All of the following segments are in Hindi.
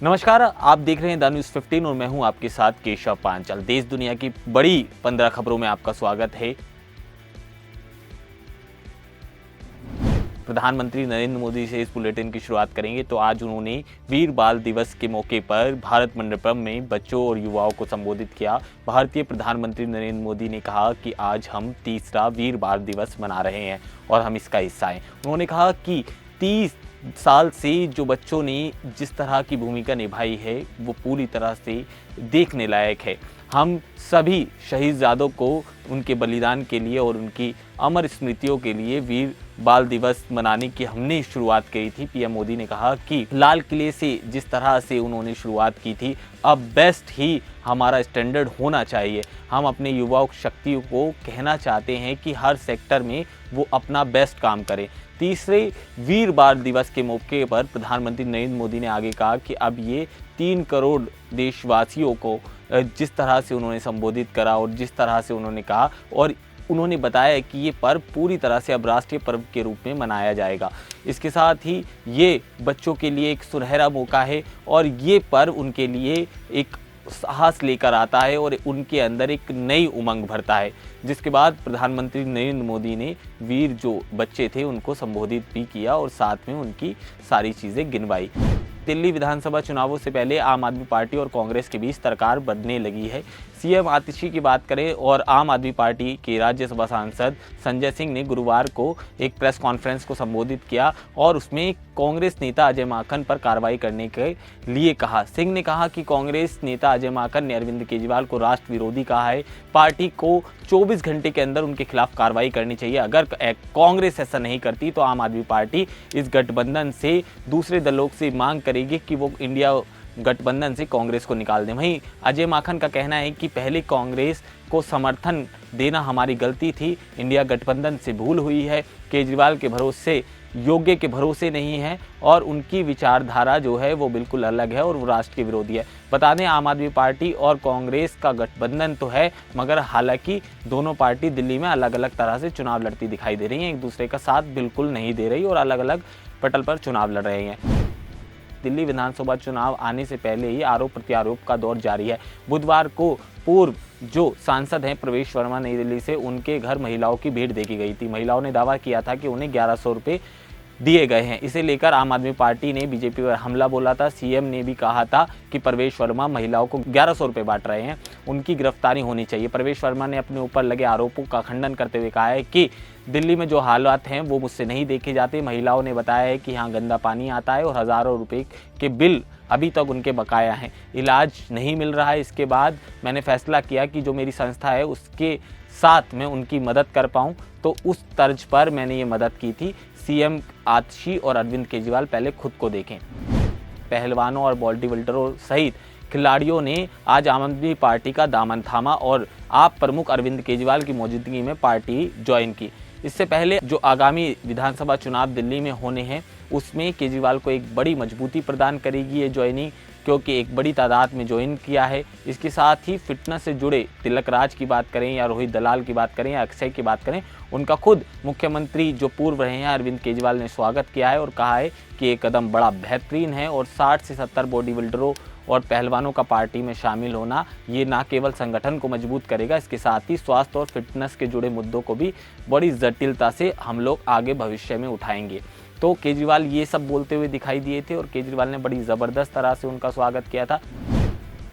नमस्कार, आप देख रहे हैं द न्यूज़ 15 और मैं हूं आपके साथ केशव पांचाल। देश दुनिया की बड़ी 15 खबरों में आपका स्वागत है। प्रधानमंत्री नरेंद्र मोदी से इस बुलेटिन की शुरुआत करेंगे तो आज उन्होंने वीर बाल दिवस के मौके पर भारत मंडपम में बच्चों और युवाओं को संबोधित किया। भारतीय प्रधानमंत्री नरेंद्र मोदी ने कहा कि आज हम तीसरा वीर बाल दिवस मना रहे हैं और हम इसका हिस्सा हैं। उन्होंने कहा कि 30 साल से जो बच्चों ने जिस तरह की भूमिका निभाई है वो पूरी तरह से देखने लायक है। हम सभी शहीदजादों को उनके बलिदान के लिए और उनकी अमर स्मृतियों के लिए वीर बाल दिवस मनाने की हमने शुरुआत की थी। पीएम मोदी ने कहा कि लाल किले से जिस तरह से उन्होंने शुरुआत की थी, अब बेस्ट ही हमारा स्टैंडर्ड होना चाहिए। हम अपने युवा शक्ति को कहना चाहते हैं कि हर सेक्टर में वो अपना बेस्ट काम करें। तीसरे वीर बाल दिवस के मौके पर प्रधानमंत्री नरेंद्र मोदी ने आगे कहा कि अब ये 3 करोड़ देशवासियों को जिस तरह से उन्होंने संबोधित करा और जिस तरह से उन्होंने कहा, और उन्होंने बताया कि ये पर्व पूरी तरह से अब राष्ट्रीय पर्व के रूप में मनाया जाएगा। इसके साथ ही ये बच्चों के लिए एक सुनहरा मौका है और ये पर्व उनके लिए एक साहस लेकर आता है और उनके अंदर एक नई उमंग भरता है। जिसके बाद प्रधानमंत्री नरेंद्र मोदी ने वीर जो बच्चे थे उनको संबोधित भी किया और साथ में उनकी सारी चीज़ें गिनवाई। दिल्ली विधानसभा चुनावों से पहले आम आदमी पार्टी और कांग्रेस के बीच तकरार बढ़ने लगी है। सीएम आतिशी की बात करें और आम आदमी पार्टी के राज्यसभा सांसद संजय सिंह ने गुरुवार को एक प्रेस कॉन्फ्रेंस को संबोधित किया और उसमें कांग्रेस नेता अजय माकन पर कार्रवाई करने के लिए कहा। सिंह ने कहा कि कांग्रेस नेता अजय माकन ने अरविंद केजरीवाल को राष्ट्र विरोधी कहा है। पार्टी को 24 घंटे के अंदर उनके खिलाफ कार्रवाई करनी चाहिए। अगर कांग्रेस ऐसा नहीं करती तो आम आदमी पार्टी इस गठबंधन से दूसरे दलों से मांग करेगी कि वो इंडिया गठबंधन से कांग्रेस को निकाल दें। वहीं अजय माकन का कहना है कि पहले कांग्रेस को समर्थन देना हमारी गलती थी, इंडिया गठबंधन से भूल हुई है। केजरीवाल के भरोसे योग्य के भरोसे नहीं है और उनकी विचारधारा जो है वो बिल्कुल अलग है और वो राष्ट्र के विरोधी है। बता दें, आम आदमी पार्टी और कांग्रेस का गठबंधन तो है, मगर हालांकि दोनों पार्टी दिल्ली में अलग अलग तरह से चुनाव लड़ती दिखाई दे रही हैं, एक दूसरे का साथ बिल्कुल नहीं दे रही और अलग अलग पटल पर चुनाव लड़ रहे हैं। दिल्ली विधानसभा चुनाव आने से पहले ही आरोप प्रत्यारोप का दौर जारी है। बुधवार को पूर्व जो सांसद हैं प्रवेश वर्मा नई दिल्ली से, उनके घर महिलाओं की भीड़ देखी गई थी। महिलाओं ने दावा किया था कि उन्हें 1100 रुपये दिए गए हैं। इसे लेकर आम आदमी पार्टी ने बीजेपी पर हमला बोला था। सीएम ने भी कहा था कि प्रवेश वर्मा महिलाओं को 1100 रुपये बांट रहे हैं, उनकी गिरफ्तारी होनी चाहिए। प्रवेश वर्मा ने अपने ऊपर लगे आरोपों का खंडन करते हुए कहा है कि दिल्ली में जो हालात हैं वो मुझसे नहीं देखे जाते। महिलाओं ने बताया है कि यहाँ गंदा पानी आता है और हज़ारों रुपये के बिल अभी तक उनके बकाया हैं, इलाज नहीं मिल रहा है। इसके बाद मैंने फैसला किया कि जो मेरी संस्था है उसके साथ मैं उनकी मदद कर पाऊँ, तो उस तर्ज पर मैंने ये मदद की थी। सीएम आतिशी और अरविंद केजरीवाल पहले खुद को देखें। पहलवानों और बॉडी बिल्डरों सहित खिलाड़ियों ने आज आम आदमी पार्टी का दामन थामा और आप प्रमुख अरविंद केजरीवाल की मौजूदगी में पार्टी ज्वाइन की। इससे पहले जो आगामी विधानसभा चुनाव दिल्ली में होने हैं उसमें केजरीवाल को एक बड़ी मजबूती प्रदान करेगी ये ज्वाइनिंग, क्योंकि एक बड़ी तादाद में ज्वाइन किया है। इसके साथ ही फिटनेस से जुड़े तिलक राज की बात करें या रोहित दलाल की बात करें या अक्षय की बात करें, उनका खुद मुख्यमंत्री जो पूर्व रहे हैं अरविंद केजरीवाल ने स्वागत किया है और कहा है कि ये कदम बड़ा बेहतरीन है और 60 से 70 बॉडी बिल्डरों और पहलवानों का पार्टी में शामिल होना ये ना केवल संगठन को मजबूत करेगा, इसके साथ ही स्वास्थ्य और फिटनेस के जुड़े मुद्दों को भी बड़ी जटिलता से हम लोग आगे भविष्य में उठाएंगे। तो केजरीवाल ये सब बोलते हुए दिखाई दिए थे और केजरीवाल ने बड़ी ज़बरदस्त तरह से उनका स्वागत किया था।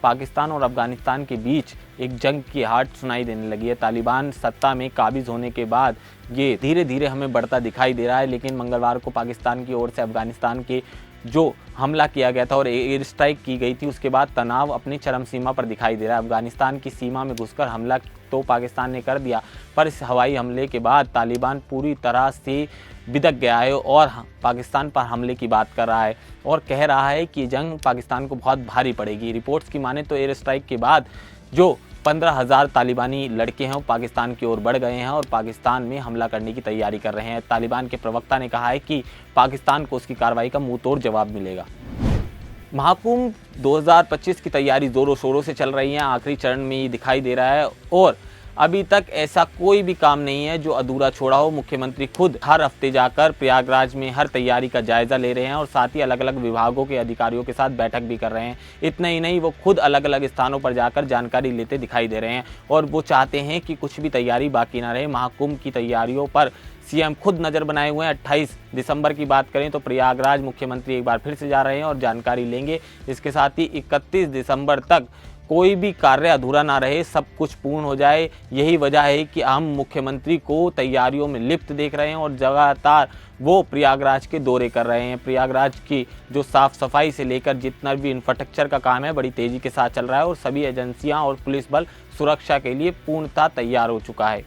पाकिस्तान और अफगानिस्तान के बीच एक जंग की आहट सुनाई देने लगी है। तालिबान सत्ता में काबिज होने के बाद ये धीरे धीरे हमें बढ़ता दिखाई दे रहा है, लेकिन मंगलवार को पाकिस्तान की ओर से अफगानिस्तान के जो हमला किया गया था और एयर स्ट्राइक की गई थी उसके बाद तनाव अपनी चरम सीमा पर दिखाई दे रहा है। अफगानिस्तान की सीमा में घुसकर हमला तो पाकिस्तान ने कर दिया, पर इस हवाई हमले के बाद तालिबान पूरी तरह से बिदक गया है और पाकिस्तान पर हमले की बात कर रहा है और कह रहा है कि जंग पाकिस्तान को बहुत भारी पड़ेगी। रिपोर्ट्स की माने तो एयर स्ट्राइक के बाद जो 15,000 तालिबानी लड़के हैं वो पाकिस्तान की ओर बढ़ गए हैं और पाकिस्तान में हमला करने की तैयारी कर रहे हैं। तालिबान के प्रवक्ता ने कहा है कि पाकिस्तान को उसकी कार्रवाई का मुंह तोड़ जवाब मिलेगा। महाकुंभ 2025 की तैयारी जोरों शोरों से चल रही है, आखिरी चरण में ये दिखाई दे रहा है और अभी तक ऐसा कोई भी काम नहीं है जो अधूरा छोड़ा हो। मुख्यमंत्री खुद हर हफ्ते जाकर प्रयागराज में हर तैयारी का जायजा ले रहे हैं और साथ ही अलग अलग विभागों के अधिकारियों के साथ बैठक भी कर रहे हैं। इतना ही नहीं, वो खुद अलग अलग स्थानों पर जाकर जानकारी लेते दिखाई दे रहे हैं और वो चाहते हैं कि कुछ भी तैयारी बाकी ना रहे। महाकुंभ की तैयारियों पर सीएम खुद नजर बनाए हुए हैं। 28 दिसंबर की बात करें तो प्रयागराज मुख्यमंत्री एक बार फिर से जा रहे हैं और जानकारी लेंगे। इसके साथ ही 31 दिसंबर तक कोई भी कार्य अधूरा ना रहे, सब कुछ पूर्ण हो जाए। यही वजह है कि हम मुख्यमंत्री को तैयारियों में लिप्त देख रहे हैं और लगातार वो प्रयागराज के दौरे कर रहे हैं। प्रयागराज की जो साफ सफाई से लेकर जितना भी इंफ्रास्ट्रक्चर का काम है बड़ी तेजी के साथ चल रहा है और सभी एजेंसियां और पुलिस बल सुरक्षा के लिए पूर्णतः तैयार हो चुका है।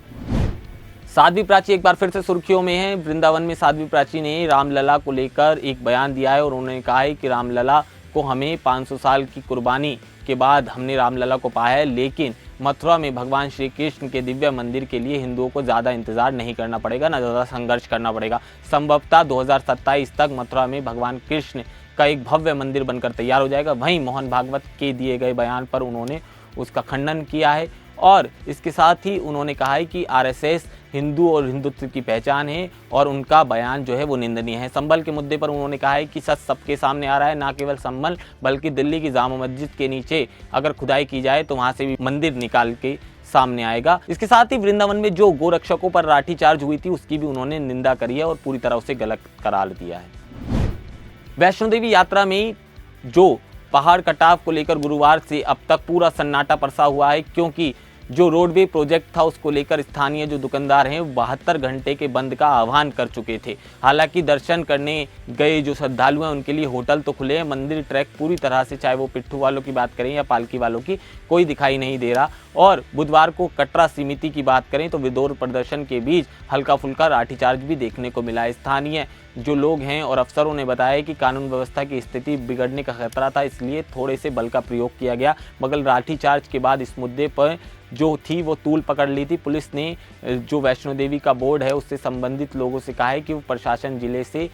साध्वी प्राची एक बार फिर से सुर्खियों में है। वृंदावन में साध्वी प्राची ने रामलला को लेकर एक बयान दिया है और उन्होंने कहा है कि रामलला को हमें 500 साल की कुर्बानी के बाद हमने रामलला को पाया है, लेकिन मथुरा में भगवान श्री कृष्ण के दिव्य मंदिर के लिए हिंदुओं को ज़्यादा इंतजार नहीं करना पड़ेगा, ना ज़्यादा संघर्ष करना पड़ेगा। संभवतः 2027 तक मथुरा में भगवान कृष्ण का एक भव्य मंदिर बनकर तैयार हो जाएगा। वहीं मोहन भागवत के दिए गए बयान पर उन्होंने उसका खंडन किया है और इसके साथ ही उन्होंने कहा है कि आरएसएस हिंदू और हिंदुत्व की पहचान है और उनका बयान जो है वो निंदनीय है। संभल के मुद्दे पर उन्होंने कहा है कि सच सबके सामने आ रहा है, ना केवल संभल बल्कि दिल्ली की जामा मस्जिद के नीचे अगर खुदाई की जाए तो वहां से भी मंदिर निकाल के सामने आएगा। इसके साथ ही वृंदावन में जो गोरक्षकों पर लाठीचार्ज हुई थी उसकी भी उन्होंने निंदा करी है और पूरी तरह उसे गलत करार दिया है। वैष्णो देवी यात्रा में जो पहाड़ कटाव को लेकर गुरुवार से अब तक पूरा सन्नाटा परसा हुआ है, क्योंकि जो रोडवे प्रोजेक्ट था उसको लेकर स्थानीय जो दुकानदार हैं 72 घंटे के बंद का आह्वान कर चुके थे। हालांकि दर्शन करने गए जो श्रद्धालु हैं उनके लिए होटल तो खुले हैं, मंदिर ट्रैक पूरी तरह से, चाहे वो पिट्ठू वालों की बात करें या पालकी वालों की, कोई दिखाई नहीं दे रहा। और बुधवार को कटरा समिति की बात करें तो विरोध प्रदर्शन के बीच हल्का फुल्का लाठीचार्ज भी देखने को मिला। स्थानीय जो लोग हैं और अफसरों ने बताया कि कानून व्यवस्था की स्थिति बिगड़ने का खतरा था, इसलिए थोड़े से बल का प्रयोग किया गया, मगर लाठीचार्ज के बाद इस मुद्दे पर जो थी वो तूल पकड़ ली थी। पुलिस ने जो वैष्णो देवी का बोर्ड है उससे संबंधित लोगों से कहा है कि वो प्रशासन जिले से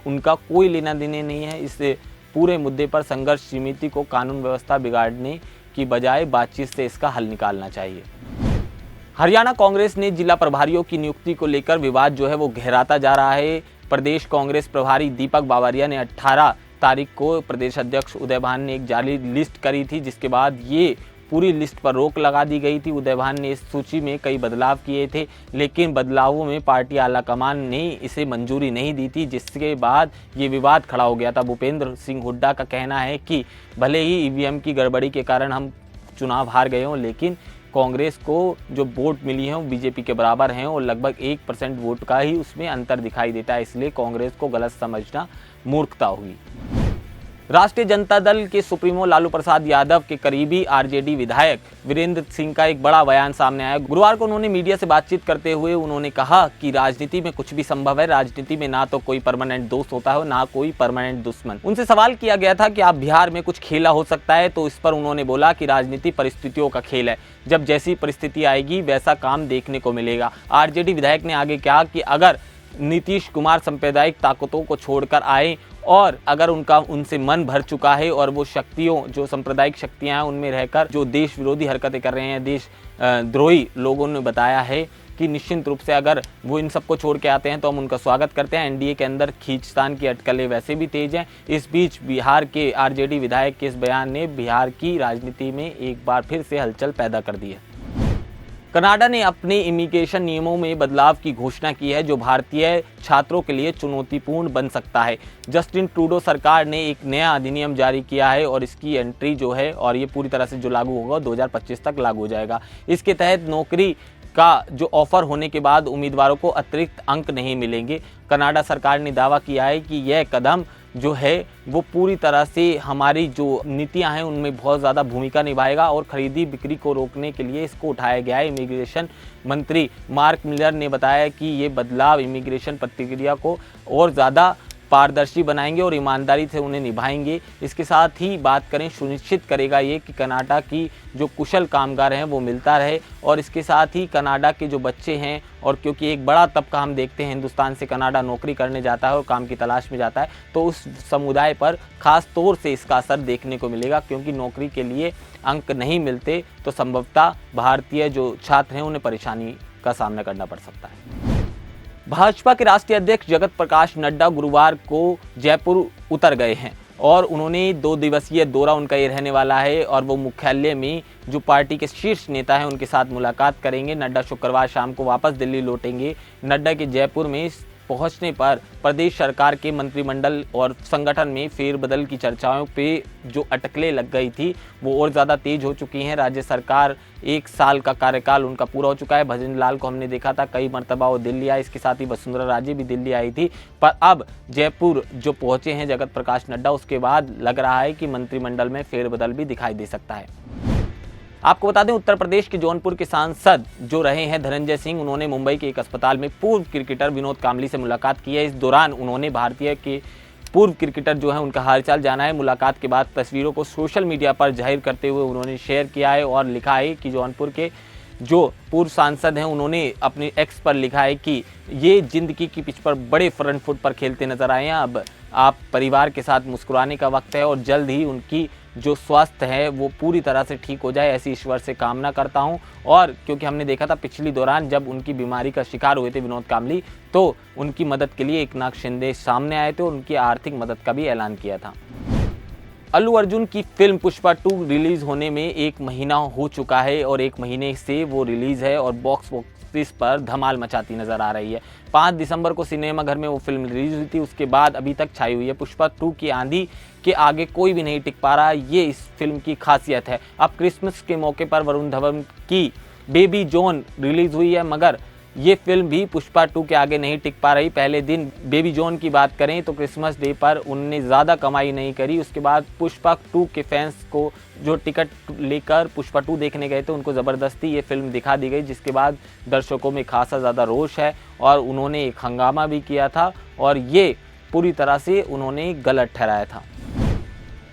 उनका कोई लेना देना नहीं है। इस पूरे मुद्दे पर संघर्ष समिति को कानून व्यवस्था बिगाड़ने की बजाय बातचीत से इसका हल निकालना चाहिए। हरियाणा कांग्रेस ने जिला प्रभारियों की नियुक्ति को लेकर विवाद जो है वो गहराता जा रहा है। प्रदेश कांग्रेस प्रभारी दीपक बावरिया ने 18 तारीख को प्रदेश अध्यक्ष उदय भान ने एक जाली लिस्ट करी थी, जिसके बाद ये पूरी लिस्ट पर रोक लगा दी गई थी। उदय भान ने इस सूची में कई बदलाव किए थे, लेकिन बदलावों में पार्टी आलाकमान ने इसे मंजूरी नहीं दी थी, जिसके बाद ये विवाद खड़ा हो गया था। भूपेंद्र सिंह हुड्डा का कहना है कि भले ही ईवीएम की गड़बड़ी के कारण हम चुनाव हार गए हों, लेकिन कांग्रेस को जो वोट मिली है वो बीजेपी के बराबर हैं और लगभग 1% वोट का ही उसमें अंतर दिखाई देता है, इसलिए कांग्रेस को गलत समझना मूर्खता होगी। राष्ट्रीय जनता दल के सुप्रीमो लालू प्रसाद यादव के करीबी आरजेडी विधायक वीरेंद्र सिंह का एक बड़ा बयान सामने आया। गुरुवार को उन्होंने मीडिया से बातचीत करते हुए उन्होंने कहा कि राजनीति में कुछ भी संभव है, राजनीति में ना तो कोई परमानेंट दोस्त होता है ना कोई परमानेंट दुश्मन। उनसे सवाल किया गया था कि आप बिहार में कुछ खेला हो सकता है, तो इस पर उन्होंने बोला कि राजनीति परिस्थितियों का खेल है, जब जैसी परिस्थिति आएगी वैसा काम देखने को मिलेगा। आरजेडी विधायक ने आगे कहा कि अगर नीतीश कुमार सांप्रदायिक ताकतों को छोड़कर आए और अगर उनसे मन भर चुका है और वो शक्तियों जो सांप्रदायिक शक्तियां हैं उनमें रहकर जो देश विरोधी हरकतें कर रहे हैं, देश द्रोही लोगों ने बताया है कि निश्चित रूप से अगर वो इन सबको छोड़ के आते हैं तो हम उनका स्वागत करते हैं। एनडीए के अंदर खींचतान की अटकलें वैसे भी तेज हैं। इस बीच बिहार के आरजेडी विधायक के इस बयान ने बिहार की राजनीति में एक बार फिर से हलचल पैदा कर दी है। कनाडा ने अपने इमिग्रेशन नियमों में बदलाव की घोषणा की है, जो भारतीय छात्रों के लिए चुनौतीपूर्ण बन सकता है। जस्टिन ट्रूडो सरकार ने एक नया अधिनियम जारी किया है और इसकी एंट्री जो है और ये पूरी तरह से जो लागू होगा 2025 तक लागू हो जाएगा। इसके तहत नौकरी का जो ऑफर होने के बाद उम्मीदवारों को अतिरिक्त अंक नहीं मिलेंगे। कनाडा सरकार ने दावा किया है कि यह कदम जो है वो पूरी तरह से हमारी जो नीतियां हैं उनमें बहुत ज़्यादा भूमिका निभाएगा और खरीदी बिक्री को रोकने के लिए इसको उठाया गया है। इमिग्रेशन मंत्री मार्क मिलर ने बताया कि ये बदलाव इमिग्रेशन प्रक्रिया को और ज़्यादा पारदर्शी बनाएंगे और ईमानदारी से उन्हें निभाएंगे। इसके साथ ही बात करें, सुनिश्चित करेगा ये कि कनाडा की जो कुशल कामगार हैं वो मिलता रहे, और इसके साथ ही कनाडा के जो बच्चे हैं, और क्योंकि एक बड़ा तबका हम देखते हैं हिंदुस्तान से कनाडा नौकरी करने जाता है और काम की तलाश में जाता है, तो उस समुदाय पर खास तौर से इसका असर देखने को मिलेगा, क्योंकि नौकरी के लिए अंक नहीं मिलते तो संभवतः भारतीय जो छात्र हैं उन्हें परेशानी का सामना करना पड़ सकता है। भाजपा के राष्ट्रीय अध्यक्ष जगत प्रकाश नड्डा गुरुवार को जयपुर उतर गए हैं और उन्होंने 2 दिवसीय दौरा उनका ये रहने वाला है, और वो मुख्यालय में जो पार्टी के शीर्ष नेता हैं उनके साथ मुलाकात करेंगे। नड्डा शुक्रवार शाम को वापस दिल्ली लौटेंगे। नड्डा के जयपुर में पहुंचने पर प्रदेश सरकार के मंत्रिमंडल और संगठन में फेरबदल की चर्चाओं पे जो अटकलें लग गई थी वो और ज़्यादा तेज हो चुकी हैं। राज्य सरकार 1 साल का कार्यकाल उनका पूरा हो चुका है। भजन लाल को हमने देखा था कई मरतबा वो दिल्ली आए, इसके साथ ही वसुंधरा राजे भी दिल्ली आई थी, पर अब जयपुर जो पहुंचे हैं जगत प्रकाश नड्डा, उसके बाद लग रहा है कि मंत्रिमंडल में फेरबदल भी दिखाई दे सकता है। आपको बता दें, उत्तर प्रदेश के जौनपुर के सांसद जो रहे हैं धनंजय सिंह, उन्होंने मुंबई के एक अस्पताल में पूर्व क्रिकेटर विनोद कांबली से मुलाकात की है। इस दौरान उन्होंने भारतीय के पूर्व क्रिकेटर जो है उनका हालचाल जाना है। मुलाकात के बाद तस्वीरों को सोशल मीडिया पर जाहिर करते हुए उन्होंने शेयर किया है और लिखा है कि जौनपुर के जो पूर्व सांसद हैं उन्होंने अपने एक्स पर लिखा है कि ये जिंदगी की पिच पर बड़े फ्रंट फुट पर खेलते नजर आए हैं। अब आप परिवार के साथ मुस्कुराने का वक्त है और जल्द ही उनकी जो स्वास्थ्य है वो पूरी तरह से ठीक हो जाए, ऐसी ईश्वर से कामना करता हूं। और क्योंकि हमने देखा था पिछली दौरान जब उनकी बीमारी का शिकार हुए थे विनोद कांबली, तो उनकी मदद के लिए एकनाथ शिंदे सामने आए थे और उनकी आर्थिक मदद का भी ऐलान किया था। अल्लू अर्जुन की फिल्म पुष्पा 2 रिलीज होने में 1 महीना हो चुका है और 1 महीने से वो रिलीज है और बॉक्स ऑफिस पर धमाल मचाती नजर आ रही है। 5 दिसंबर को सिनेमाघर में वो फिल्म रिलीज हुई थी, उसके बाद अभी तक छाई हुई है। पुष्पा 2 की आंधी के आगे कोई भी नहीं टिक पा रहा, ये इस फिल्म की खासियत है। अब क्रिसमस के मौके पर वरुण धवन की बेबी जॉन रिलीज हुई है, मगर ये फिल्म भी पुष्पा 2 के आगे नहीं टिक पा रही। पहले दिन बेबी जॉन की बात करें तो क्रिसमस डे पर उनने ज़्यादा कमाई नहीं करी। उसके बाद पुष्पा 2 के फैंस को जो टिकट लेकर पुष्पा 2 देखने गए थे उनको ज़बरदस्ती ये फिल्म दिखा दी गई, जिसके बाद दर्शकों में खासा ज़्यादा रोष है और उन्होंने एक हंगामा भी किया था और ये पूरी तरह से उन्होंने गलत ठहराया था।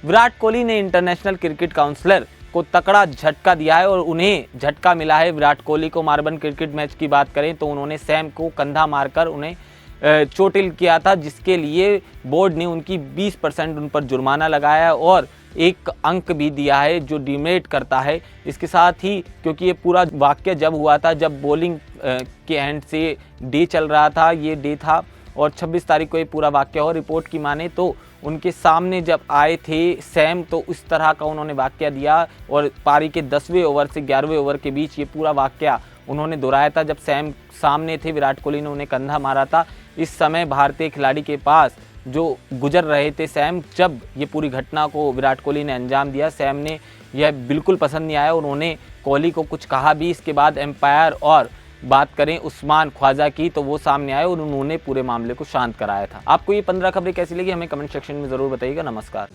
विराट कोहली ने इंटरनेशनल क्रिकेट काउंसिलर को तकड़ा झटका दिया है और उन्हें झटका मिला है। विराट कोहली को मार्बन क्रिकेट मैच की बात करें तो उन्होंने सैम को कंधा मारकर उन्हें चोटिल किया था, जिसके लिए बोर्ड ने उनकी 20% उन पर जुर्माना लगाया और 1 अंक भी दिया है जो डिमेरिट करता है। इसके साथ ही क्योंकि ये पूरा वाकया जब हुआ था जब बॉलिंग के एंड से डे चल रहा था, ये डे था और 26 तारीख को ये पूरा वाकया हो। रिपोर्ट की माने तो उनके सामने जब आए थे सैम तो इस तरह का उन्होंने वाकया दिया और पारी के 10वें ओवर से 11वें ओवर के बीच ये पूरा वाकया उन्होंने दोहराया था। जब सैम सामने थे, विराट कोहली ने उन्हें कंधा मारा था। इस समय भारतीय खिलाड़ी के पास जो गुजर रहे थे सैम, जब ये पूरी घटना को विराट कोहली ने अंजाम दिया, सैम ने यह बिल्कुल पसंद नहीं आया। उन्होंने कोहली को कुछ कहा भी। इसके बाद एम्पायर और बात करें उस्मान ख्वाजा की तो वो सामने आए और उन्होंने पूरे मामले को शांत कराया था। आपको ये 15 खबरें कैसी लगी हमें कमेंट सेक्शन में ज़रूर बताइएगा। नमस्कार।